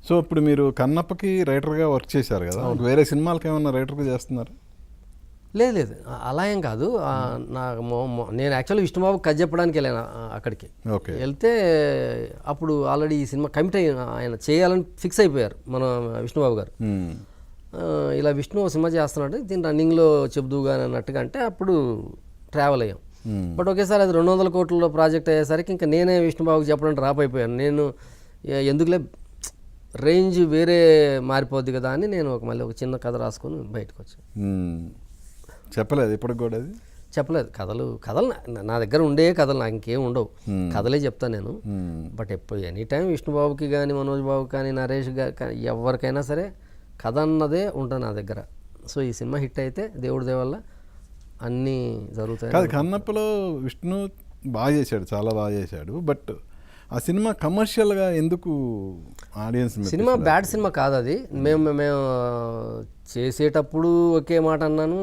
So ఇప్పుడు మీరు కన్నప్పకి రైటర్గా వర్క్ చేశారు కదా, వేరే సినిమాలకి ఏమన్నా రైటర్గా చేస్తున్నారు? లేదు లేదు అలా ఏం కాదు. నేను యాక్చువల్లీ విష్ణుబాబు కథ చెప్పడానికి వెళ్ళాను అక్కడికి. ఓకే. వెళ్తే అప్పుడు ఆల్రెడీ ఈ సినిమా కమిట్ అయ్యి ఆయన చేయాలని ఫిక్స్ అయిపోయారు మన విష్ణుబాబు గారు. ఇలా విష్ణు ఒక సినిమా చేస్తున్నాడు, దీని రన్నింగ్లో చెబుదుగా అన్నట్టుగా అంటే అప్పుడు ట్రావెల్ అయ్యాం. బట్ ఒకేసారి అది 200 కోట్ల ప్రాజెక్ట్ అయ్యేసరికి ఇంకా నేనే విష్ణుబాబుకి చెప్పడానికి డ్రాప్ అయిపోయాను. నేను ఎందుకులే రేంజ్ వేరే మారిపోద్ది కదా అని నేను మళ్ళీ ఒక చిన్న కథ రాసుకొని బయటకు వచ్చాను. చెప్పలేదు ఇప్పటికి కూడా? అది చెప్పలేదు. కథలు నా దగ్గర ఉండే కథలు నాకు ఇంకేం ఉండవు, కథలే చెప్తాను నేను. బట్ ఎప్పుడు ఎనీ టైం విష్ణుబాబుకి కానీ మనోజ్ బాబుకి కానీ నరేష్ గారు కానీ ఎవరికైనా సరే కథ అన్నదే ఉంటుంది నా దగ్గర. సో ఈ సినిమా హిట్ అయితే దేవుడి దయ వల్ల అన్నీ జరుగుతాయి. కాదు, కన్నప్పలో విష్ణు బాగా చేశాడు, చాలా బాగా చేశాడు. బట్ ఆ సినిమా కమర్షియల్గా ఎందుకు ఆడియన్స్? సినిమా బ్యాడ్ సినిమా కాదు అది. మేము చేసేటప్పుడు ఒకే మాట అన్నాను,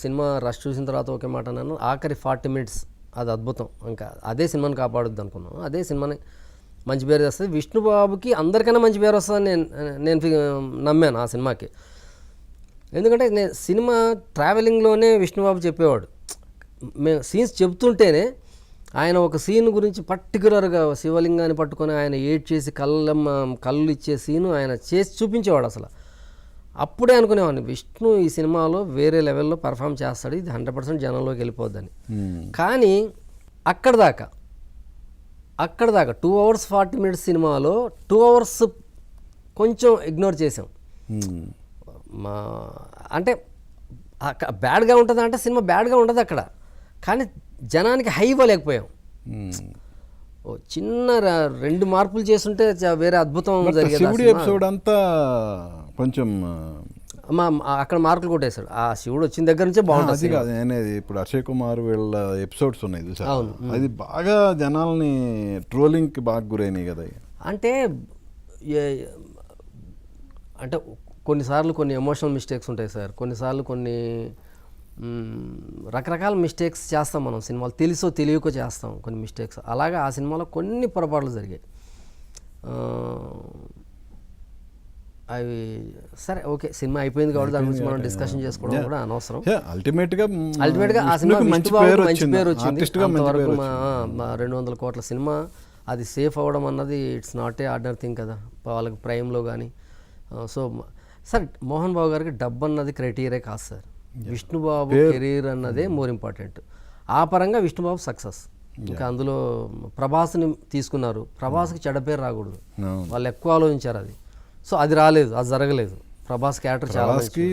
సినిమా రష్ చూసిన తర్వాత ఒకే మాట అన్నాను. ఆఖరి 40 మినిట్స్ అది అద్భుతం. ఇంకా అదే సినిమాని కాపాడుద్ది అనుకున్నాం. అదే సినిమాని మంచి పేరు వస్తుంది, విష్ణుబాబుకి అందరికన్నా మంచి పేరు వస్తుందని నేను నమ్మాను ఆ సినిమాకి. ఎందుకంటే నేను సినిమా ట్రావెలింగ్లోనే విష్ణుబాబు చెప్పేవాడు. మేము సీన్స్ చెప్తుంటేనే ఆయన ఒక సీన్ గురించి పర్టికులర్గా శివలింగాన్ని పట్టుకొని ఆయన ఏడ్ చేసి కళ్ళు ఇచ్చే సీను ఆయన చేసి చూపించేవాడు. అసలు అప్పుడే అనుకునేవాడిని విష్ణు ఈ సినిమాలో వేరే లెవెల్లో పర్ఫామ్ చేస్తాడు, ఇది 100% జనంలోకి వెళ్ళిపోద్దని. కానీ అక్కడ దాకా 2 hours 40 minutes సినిమాలో 2 hours కొంచెం ఇగ్నోర్ చేసాం. అంటే బ్యాడ్గా ఉంటుంది అంటే సినిమా బ్యాడ్గా ఉండదు అక్కడ, కానీ జనానికి హై ఇవ్వలేకపోయాం. చిన్న 2 మార్పులు చేస్తుంటే వేరే అద్భుతం జరిగేది. ఎపిసోడ్ అంతా కొంచెం అక్కడ మార్కులు కొట్టేశాడు. ఆ శివుడు వచ్చిన దగ్గర నుంచే బాగుంటుంది. అనేది ఇప్పుడు అక్షయ్ కుమార్ వీళ్ళ ఎపిసోడ్స్ ఉన్నాయి, అది బాగా జనాల్ని ట్రోలింగ్కి బాగా గురైనాయి కదా. అంటే కొన్నిసార్లు కొన్ని ఎమోషనల్ మిస్టేక్స్ ఉంటాయి సార్, కొన్నిసార్లు కొన్ని రకరకాల మిస్టేక్స్ చేస్తాం మనం సినిమాలు, తెలుసో తెలియకో చేస్తాం కొన్ని మిస్టేక్స్. అలాగా ఆ సినిమాలో కొన్ని పొరపాట్లు జరిగాయి. అవి సరే ఓకే, సినిమా అయిపోయింది కాబట్టి దాని గురించి మనం డిస్కషన్ చేసుకోవడం కూడా అనవసరం. అల్టిమేట్గా ఆ సినిమా మంచి పేరు వచ్చింది. అంతవరకు 200 కోట్ల సినిమా అది సేఫ్ అవ్వడం అన్నది it's not a ordinary thing కదా వాళ్ళకి ప్రైమ్లో కానీ. సో సార్ మోహన్ బాబు గారికి డబ్బు అన్నది క్రైటీరియా కాదు సార్, విష్ణుబాబు కెరీర్ అన్నదే మోర్ ఇంపార్టెంట్. ఆ పరంగా విష్ణుబాబు సక్సెస్. ఇంకా అందులో ప్రభాస్ని తీసుకున్నారు, ప్రభాస్కి చెడ్డ పేరు రాకూడదు, వాళ్ళు ఎక్కువ ఆలోచించారు అది. సో అది రాలేదు, అది జరగలేదు. ప్రభాస్ క్యారెక్టర్ చాలా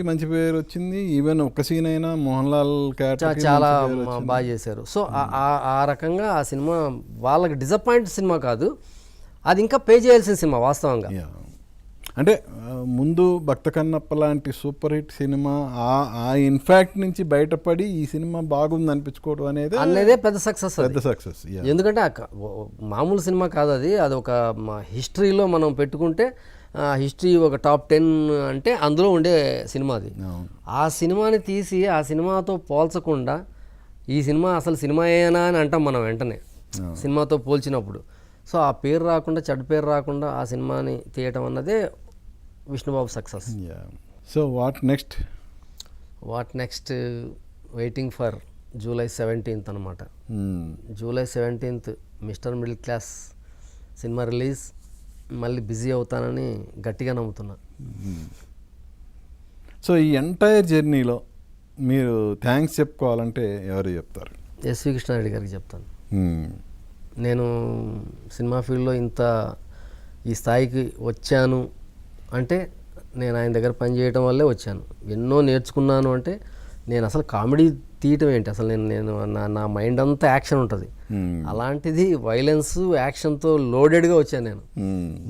మంచి పేరు వచ్చింది. ఈవెన్ ఒక్క సీన్ అయినా మోహన్ లాల్ క్యారెక్టర్ చాలా బాగా చేశారు. సో ఆ రకంగా ఆ సినిమా వాళ్ళకి డిసప్పాయింట్ సినిమా కాదు, అది ఇంకా పే చేయాల్సిన సినిమా వాస్తవంగా. అంటే ముందు భక్త కన్నప్ప లాంటి సూపర్ హిట్ సినిమా ఆ ఇన్ఫాక్ట్ నుంచి బయటపడి ఈ సినిమా బాగుంది అనిపించుకోవడం అనేదే పెద్ద సక్సెస్. ఎందుకంటే మామూలు సినిమా కాదు అది, అది ఒక హిస్టరీలో మనం పెట్టుకుంటే హిస్టరీ ఒక టాప్ 10 అంటే అందులో ఉండే సినిమా అది. ఆ సినిమాని తీసి ఆ సినిమాతో పోల్చకుండా ఈ సినిమా అసలు సినిమా ఏనా అని అంటాం మనం వెంటనే సినిమాతో పోల్చినప్పుడు. సో ఆ పేరు రాకుండా, చెడ్డ పేరు రాకుండా ఆ సినిమాని తీయటం అన్నదే Vishnubabu success. So what next waiting for July 17th అనమాట. July 17th mister middle class cinema release. మళ్ళీ బిజీ అవుతానని గట్టిగా నమ్ముతున్నా. సో ఈ ఎంటైర్ జర్నీలో మీరు థ్యాంక్స్ చెప్పుకోవాలంటే ఎవరు చెప్తారు? ఎస్వి కృష్ణారెడ్డి గారికి చెప్తాను. నేను సినిమా ఫీల్డ్లో ఈ స్థాయికి వచ్చాను అంటే నేను ఆయన దగ్గర పనిచేయడం వల్లే వచ్చాను. ఎన్నో నేర్చుకున్నాను. అంటే నేను అసలు కామెడీ తీయటం ఏంటి, అసలు నేను నా మైండ్ అంతా యాక్షన్ ఉంటుంది. అలాంటిది వైలెన్స్ యాక్షన్తో లోడెడ్గా వచ్చాను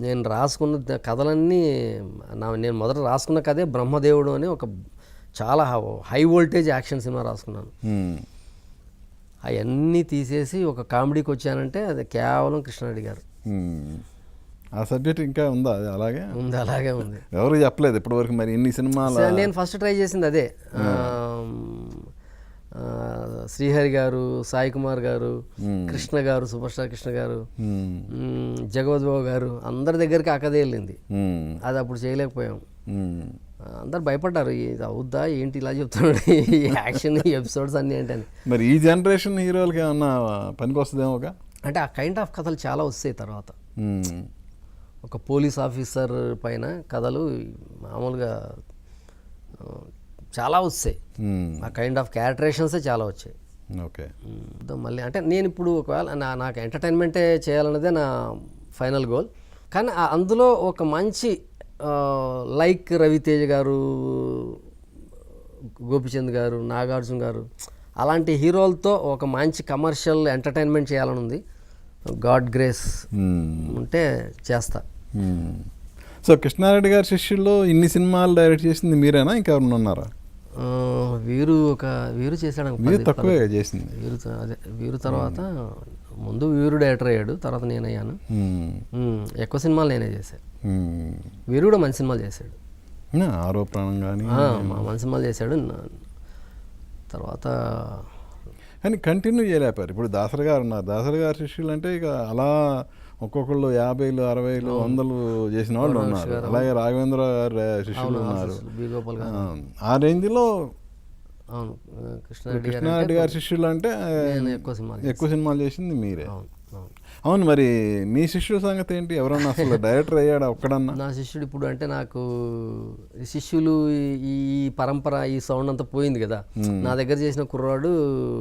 నేను రాసుకున్న కథలన్నీ నేను మొదట రాసుకున్న కథే బ్రహ్మదేవుడు అని ఒక చాలా హై వోల్టేజ్ యాక్షన్ సినిమా రాసుకున్నాను. అవన్నీ తీసేసి ఒక కామెడీకి వచ్చానంటే అది కేవలం కృష్ణారెడ్డి గారు. ఆ సబ్జెక్ట్ ఇంకా ఉందా? అది అలాగే ఉంది. ఎవరు చెప్పలేదు ఇప్పటివరకు మరి ఇన్ని సినిమాలు? నేను ఫస్ట్ ట్రై చేసింది అదే. శ్రీహరి గారు, సాయి కుమార్ గారు, కృష్ణ గారు, సూపర్ స్టార్ కృష్ణ గారు, జగవద్ బాబు గారు, అందరి దగ్గరికి ఆ కథ వెళ్ళింది. అది అప్పుడు చేయలేకపోయాం. అందరు భయపడ్డారు, ఇది అవుద్దా ఏంటి ఇలా చెప్తున్నాడు ఈ యాక్షన్ ఎపిసోడ్స్ అన్నీ ఏంటని. మరి ఈ జనరేషన్ హీరోలకి ఏమన్నా పనికి వస్తుందేమోగా? అంటే ఆ కైండ్ ఆఫ్ కథలు చాలా వస్తాయి తర్వాత. ఒక పోలీస్ ఆఫీసర్ పైన కథలు మామూలుగా చాలా వస్తాయి. ఆ కైండ్ ఆఫ్ క్యారెక్టరేషన్సే చాలా వచ్చాయి. ఓకే. మళ్ళీ అంటే నేను ఇప్పుడు ఒకవేళ నాకు ఎంటర్టైన్మెంటే చేయాలన్నదే నా ఫైనల్ గోల్. కానీ అందులో ఒక మంచి లైక్ రవితేజ గారు, గోపిచంద్ గారు, నాగార్జున గారు అలాంటి హీరోలతో ఒక మంచి కమర్షియల్ ఎంటర్టైన్మెంట్ చేయాలని ఉంది. గాడ్ గ్రేస్ ఉంటే చేస్తా. సో కృష్ణారెడ్డి గారి శిష్యుల్లో ఇన్ని సినిమాలు డైరెక్ట్ చేసింది మీరేనా, ఇంకెవరన్నా ఉన్నారా? వీరు చేశాడు. మీరు తక్కువే చేసింది. వీరు తర్వాత ముందు వీరు డైరెక్టర్ అయ్యాడు, తర్వాత నేను అయ్యాను. ఎక్కువ సినిమాలు నేనే చేశాను. వీరు కూడా మంచి సినిమాలు చేశాడు. ఆరో ప్రాణం కానీ మంచి సినిమాలు చేశాడు. తర్వాత కానీ కంటిన్యూ చేయలేపారు. ఇప్పుడు దాసరి గారు ఉన్నారు. దాసరి గారి శిష్యులు అంటే ఇక అలా ఒక్కొక్కళ్ళు 50, 60, 100 చేసిన వాళ్ళు ఉన్నారు. అలాగే రాఘవేంద్ర గారి శిష్యులు ఉన్నారు. ఆ రేంజ్లో కృష్ణారెడ్డి గారి శిష్యులు అంటే ఎక్కువ సినిమాలు చేసింది మీరే. అవును. మరి మీ శిష్యుల సంగతి ఏంటి? ఎవరన్నా అసలు డైరెక్టర్ అయ్యాడా ఒక్కడన్నా? నా శిష్యుడు ఇప్పుడు అంటే నాకు శిష్యులు ఈ పరంపర ఈ సౌండ్ అంతా పోయింది కదా. నా దగ్గర చేసిన కుర్రాడు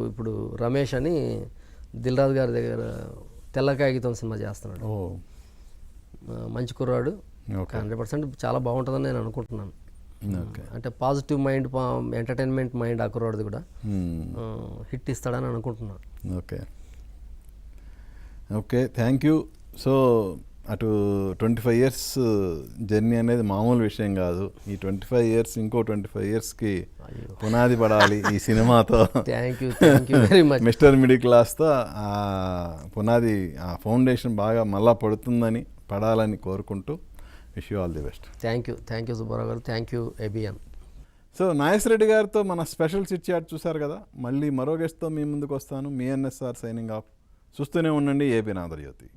ఇప్పుడు రమేష్ అని దిల్ రాజు గారి దగ్గర తెల్ల కాగితం సినిమా చేస్తున్నాడు. మంచి కుర్రాడు, 100% చాలా బాగుంటుందని నేను అనుకుంటున్నాను. అంటే పాజిటివ్ మైండ్, ఎంటర్టైన్మెంట్ మైండ్ ఆ కుర్రాడిది కూడా హిట్ ఇస్తాడని అనుకుంటున్నాను. Okay, thank you. సో అటు 25 years జర్నీ అనేది మామూలు విషయం కాదు. ఈ 25 years ఇంకో 25 yearsకి పునాది పడాలి ఈ సినిమాతో. Thank you very much. Mister middle క్లాస్తో ఆ పునాది, ఆ ఫౌండేషన్ బాగా మళ్ళా పడాలని కోరుకుంటూ wish you all the best. Thank you Subbarao garu. Thank you ABN. So Nageswara Reddy గారితో మన స్పెషల్ చిట్ చాట్ చూశారు కదా. మళ్ళీ మరో గెస్ట్తో మీ ముందుకు వస్తాను. మీ NSR సైనింగ్ ఆఫ్. చూస్తూనే ఉండండి ABN ఆంధ్రజ్యోతి.